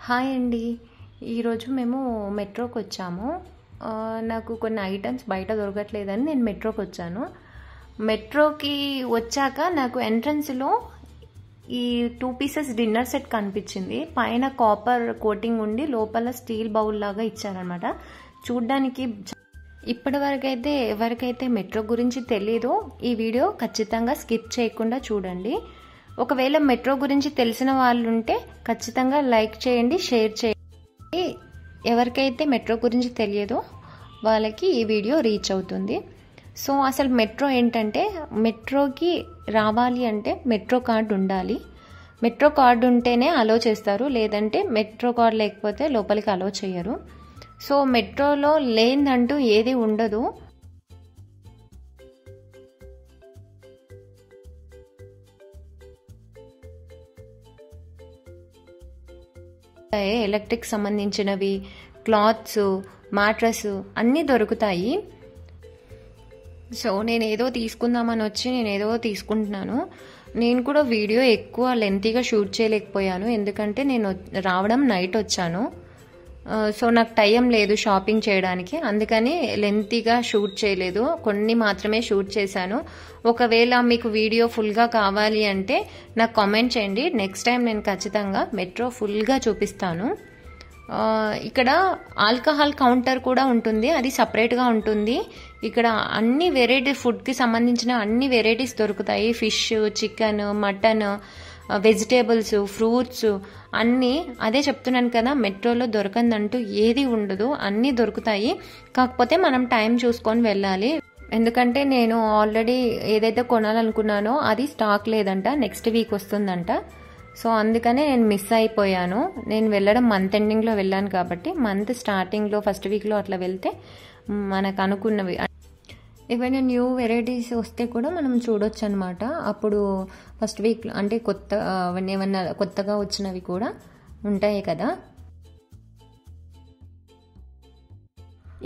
Hi అండి. ఈరోజు మేము మెట్రోకి వచ్చాము. నాకు కొన్ని ఐటమ్స్ బయట దొరకట్లేదని నేను మెట్రోకి వచ్చాను. మెట్రోకి వచ్చాక నాకు ఎంట్రన్స్లో ఈ 2 పీసెస్ డిన్నర్ సెట్ కనిపించింది. పైన కాపర్ కోటింగ్ ఉండి లోపల స్టీల్ బౌల్ లాగా ఇచ్చారనమాట. చూడ్డానికి ఇప్పటి వరకైతే ఎవరికైతే మెట్రో గురించి తెలీదో ఈ వీడియో ఖచ్చితంగా స్కిప్ చేయకుండా చూడండి. ఒకవేళ మెట్రో గురించి తెలిసిన వాళ్ళు ఉంటే ఖచ్చితంగా లైక్ చేయండి, షేర్ చేయండి. ఎవరికైతే మెట్రో గురించి తెలియదో వాళ్ళకి ఈ వీడియో రీచ్ అవుతుంది. సో అసలు మెట్రో ఏంటంటే, మెట్రోకి రావాలి అంటే మెట్రో కార్డు ఉండాలి. మెట్రో కార్డు ఉంటేనే అలో చేస్తారు, లేదంటే మెట్రో కార్డు లేకపోతే లోపలికి అలో చేయరు. సో మెట్రోలో లేదంటూ ఏది ఉండదు. ఎలక్ట్రిక్ సంబంధించినవి, క్లాత్స్, మ్యాట్రస్ అన్నీ దొరుకుతాయి. సో నేను ఏదో తీసుకుందామని వచ్చి నేను ఏదో తీసుకుంటున్నాను. నేను కూడా వీడియో ఎక్కువ లెంతీగా షూట్ చేయలేకపోయాను, ఎందుకంటే నేను రావడం నైట్ వచ్చాను. సో నాకు టైం లేదు షాపింగ్ చేయడానికి, అందుకని లెంతీగా షూట్ చేయలేదు, కొన్ని మాత్రమే షూట్ చేశాను. ఒకవేళ మీకు వీడియో ఫుల్గా కావాలి అంటే నాకు కామెంట్ చేయండి. నెక్స్ట్ టైం నేను ఖచ్చితంగా మెట్రో ఫుల్గా చూపిస్తాను. ఇక్కడ ఆల్కహాల్ కౌంటర్ కూడా ఉంటుంది, అది సపరేట్గా ఉంటుంది. ఇక్కడ అన్ని వెరైటీ ఫుడ్కి సంబంధించిన అన్ని వెరైటీస్ దొరుకుతాయి. Fish, chicken, mutton, vegetables, fruits అన్నీ. అదే చెప్తున్నాను కదా, మెట్రోలో దొరకందంటూ ఏది ఉండదు, అన్నీ దొరుకుతాయి. కాకపోతే మనం టైం చూసుకొని వెళ్ళాలి. ఎందుకంటే నేను ఆల్రెడీ ఏదైతే కొనాలనుకున్నానో అది స్టాక్ లేదంట, నెక్స్ట్ వీక్ వస్తుందంట. సో అందుకనే నేను మిస్ అయిపోయాను. నేను వెళ్ళడం మంత్ ఎండింగ్లో వెళ్ళాను కాబట్టి మంత్ స్టార్టింగ్లో ఫస్ట్ వీక్లో అట్లా వెళ్తే మనకు అనుకున్నవి ఏవైనా న్యూ వెరైటీస్ వస్తే కూడా మనం చూడొచ్చు అనమాట. అప్పుడు ఫస్ట్ వీక్ అంటే ఏమన్నా కొత్తగా వచ్చినవి కూడా ఉంటాయి కదా.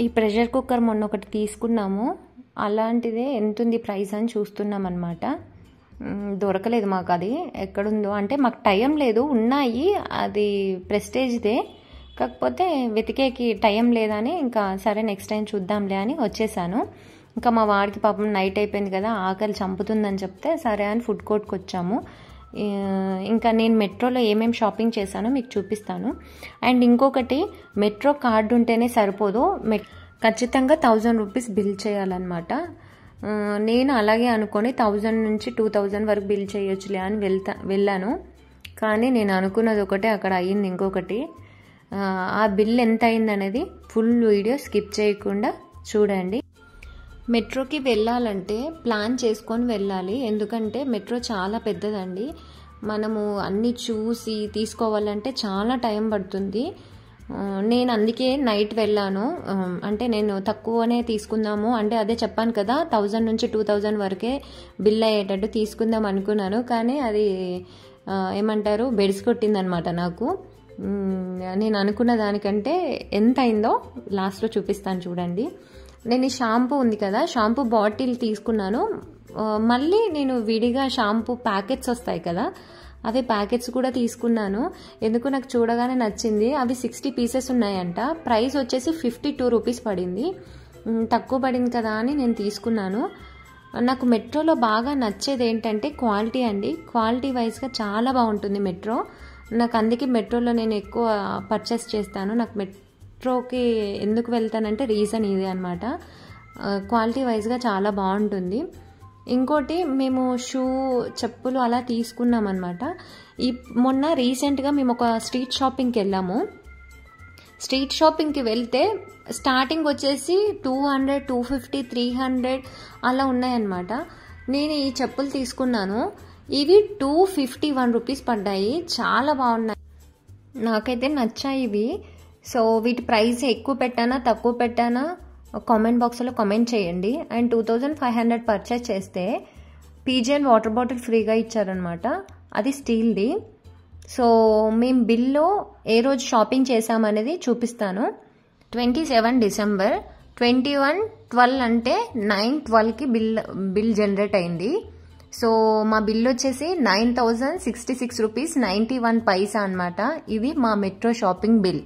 ఈ ప్రెషర్ కుక్కర్ మొన్న ఒకటి తీసుకున్నాము, అలాంటిదే ఎంతుంది ప్రైస్ అని చూస్తున్నాం అనమాట. దొరకలేదు మాకు, అది ఎక్కడుందో అంటే మాకు టైం లేదు. ఉన్నాయి, అది ప్రెస్టేజ్దే, కాకపోతే వెతికేకి టైం లేదని ఇంకా సరే నెక్స్ట్ టైం చూద్దాంలే అని వచ్చేసాను. ఇంకా మా వాడికి పాపం నైట్ అయిపోయింది కదా, ఆకలి చంపుతుందని చెప్తే సరే అని ఫుడ్ కోర్ట్కి వచ్చాము. ఇంకా నేను మెట్రోలో ఏమేమి షాపింగ్ చేశానో మీకు చూపిస్తాను. అండ్ ఇంకొకటి, మెట్రో కార్డు ఉంటేనే సరిపోదు, ఖచ్చితంగా 1000 రూపీస్ బిల్ చేయాలన్నమాట. నేను అలాగే అనుకొని 1000 నుంచి 2000 వరకు బిల్ చేయొచ్చులే అని వెళ్ళాను. కానీ నేను అనుకున్నది ఒకటే, అక్కడ అయ్యింది ఇంకొకటి. ఆ బిల్ ఎంత అయింది అనేది ఫుల్ వీడియో స్కిప్ చేయకుండా చూడండి. మెట్రోకి వెళ్ళాలంటే ప్లాన్ చేసుకొని వెళ్ళాలి, ఎందుకంటే మెట్రో చాలా పెద్దదండి. మనము అన్నీ చూసి తీసుకోవాలంటే చాలా టైం పడుతుంది. నేను అందుకే నైట్ వెళ్ళాను. అంటే నేను తక్కువనే తీసుకుందాము, అంటే అదే చెప్పాను కదా 1000 నుంచి 2000 వరకే బిల్ అయ్యేటట్టు తీసుకుందాం అనుకున్నాను. కానీ అది ఏమంటారు, బెడిసి కొట్టిందనమాట నాకు. నేను అనుకున్న దానికంటే ఎంత అయిందో లాస్ట్లో చూపిస్తాను చూడండి. నేను ఈ షాంపూ ఉంది కదా, షాంపూ బాటిల్ తీసుకున్నాను. మళ్ళీ నేను విడిగా షాంపూ ప్యాకెట్స్ వస్తాయి కదా, అవి ప్యాకెట్స్ కూడా తీసుకున్నాను. ఎందుకు నాకు చూడగానే నచ్చింది. అవి 60 పీసెస్ ఉన్నాయంట. ప్రైస్ వచ్చేసి 52 రూపీస్ పడింది. తక్కువ పడింది కదా అని నేను తీసుకున్నాను. నాకు మెట్రోలో బాగా నచ్చేది ఏంటంటే క్వాలిటీ అండి. క్వాలిటీ వైజ్గా చాలా బాగుంటుంది మెట్రో. నాకు అందుకే మెట్రోలో నేను ఎక్కువ పర్చేస్ చేస్తాను. నాకు మెట్రోకి ఎందుకు వెళ్తానంటే రీజన్ ఇదే అనమాట. క్వాలిటీ వైజ్గా చాలా బాగుంటుంది. ఇంకోటి, మేము షూ, చెప్పులు అలా తీసుకున్నాం అనమాట. మొన్న రీసెంట్గా మేము ఒక స్ట్రీట్ షాపింగ్కి వెళ్ళాము. స్ట్రీట్ షాపింగ్కి వెళ్తే స్టార్టింగ్ వచ్చేసి 200, 250, 300 అలా ఉన్నాయన్నమాట. నేను ఈ చెప్పులు తీసుకున్నాను, ఇవి 251 రూపీస్ పడ్డాయి. చాలా బాగున్నాయి, నాకైతే నచ్చాయి ఇవి. సో వీటి ప్రైస్ ఎక్కువ పెట్టానా తక్కువ పెట్టానా కామెంట్ బాక్స్లో కామెంట్ చేయండి. అండ్ 2500 పర్చేస్ చేస్తే పీజియన్ వాటర్ బాటిల్ ఫ్రీగా ఇచ్చారనమాట, అది స్టీల్ది. సో మేము బిల్లో ఏ రోజు షాపింగ్ చేసామనేది చూపిస్తాను. 27 డిసెంబర్ 21/12 అంటే 9/12కి బిల్ జనరేట్ అయింది. సో మా బిల్ వచ్చేసి 9066 రూపీస్ 91 పైసా అనమాట. ఇది మా మెట్రో షాపింగ్ బిల్.